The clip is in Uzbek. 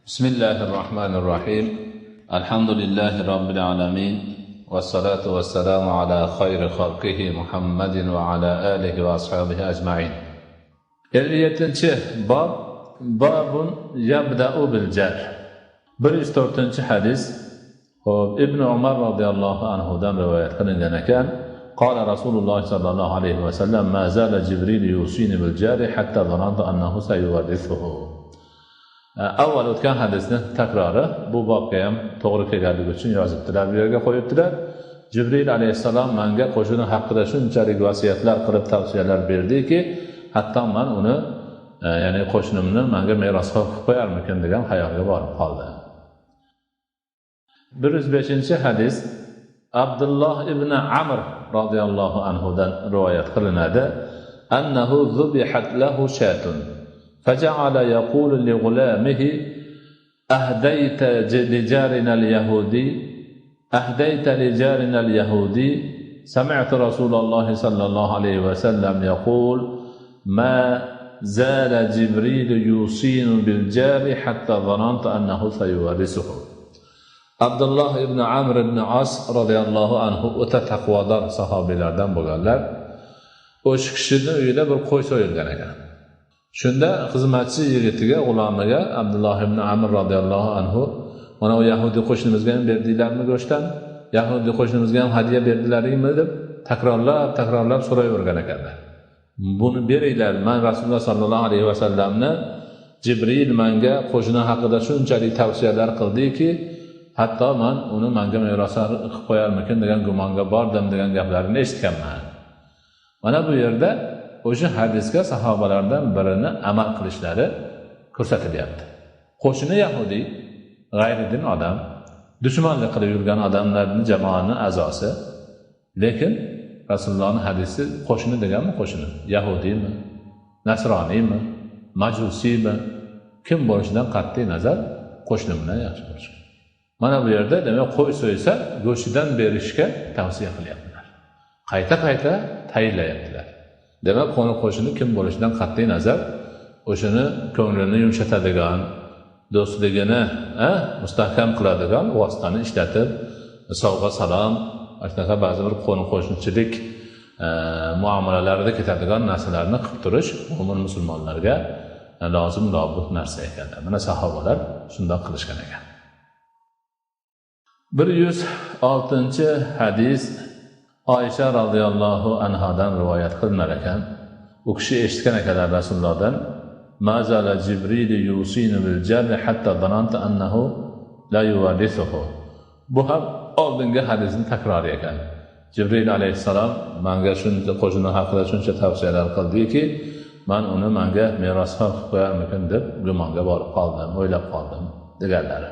بسم الله الرحمن الرحيم الحمد لله رب العالمين والصلاة والسلام على خير خلقه محمد وعلى آله وأصحابه أجمعين. 57. باب يبدأ بالجر. 104 hadis. ابن عمر رضي الله عنه دام رواية قلنا كان قال رسول الله صلى الله عليه وسلم ما زال جبريل يوصيني بالجار حتى ظننت أنه سيورثه. Avval o'tgan hadisni takrori bu bobga ham to'g'ri kelganligi uchun yozibdilar, bu yerga qo'yibdilar. Jibril alayhissalom menga qo'shini haqida shunchalik vasiyatlar qilib tavsiyalar berdiki, hatto men uni ya'ni qo'shnimni menga merosga qilib qo'yarmikin degan xayolga borib qoldi. 105 hadis Abdulloh ibn Amr radhiyallohu anhu dan rivoyat qilinadi. Annahu zubihat lahu shatun فجعل يقول لغلامه أهديت لجارنا اليهودي سمعت رسول الله صلى الله عليه وسلم يقول ما زال جبريل يوصيني بالجار حتى ظننت أنه سيورثه. عبد الله ibn Amr ibn As radhiyallohu anhu o'ta taqvodor sahobilardan bo'lganlar. O'sha kishining uyida bir qo'y so'yilgan ekan. Shunda xizmatchi yigitiga, g'ulomiga Abdulloh ibn Amr radhiyallohu anhu mana o Yahudi qo'shnimizga ham berdinglarmi go'shtdan? Yahudi qo'shnimizga ham hadiya berdilaringmi deb takrorlab so'rayvergan ekanlar. Buni beringlar, men Rasululloh sallallohu alayhi vasallamni Jibril menga qo'shni haqida shunchalik tavsiyalar qildiki, hatto men uni menga merosga qilib qo'yarmikin degan gumonga bordim degan gaplarini eshitganman. Mana bu yerda o'sha hadisga sahobalardan birini amal qilishlari ko'rsatilyapti. Qo'shni Yahudi, g'ayridin odam, dushmanlik qilib yurgan odamlarning jamoasining a'zosi. Lekin Rasulullohning hadisi qo'shni deganmi qo'shni? Yahudiymi, Nasroniymi, Majusiymi? Kim bo'lishidan qat'iy nazar qo'shni bilan yaxshi bo'lish. Mana bu yerda demak qo'y so'ysa go'shtidan berishga tavsiya qilyaptilar. Qayta tayinlayaptilar. Demak, qo'shni kim bo'lishidan qat'iy nazar o'shini ko'nglini yumshatadigan, do'stligini mustahkam qiladigan vositani ishlatib, sovg'a salom, shunaqa ba'zi bir qo'shnichilik muomalalarida ketadigan narsalarni qilib turish mo'min musulmonlarga lozim lobud narsa ekan. Mana sahobalar shunday qilishgan ekan. 106 hadis Oysha radhiyallohu anhadan rivoyat qilinar ekan. U kishi eshitgan ekanlar Rasulullohdan, "Mazala Jibril yusini bil jarri hatta zananta annahu la yuwarithuhu." Bu ham oldingi hadisning takrori ekan. Jibril alayhissalom menga shuncha qo'shni haqida shuncha tavsiyalar qildiki, men uni menga merosga qilib qo'yarmikin deb gumonga borib qoldim, o'ylab qoldim deganlari.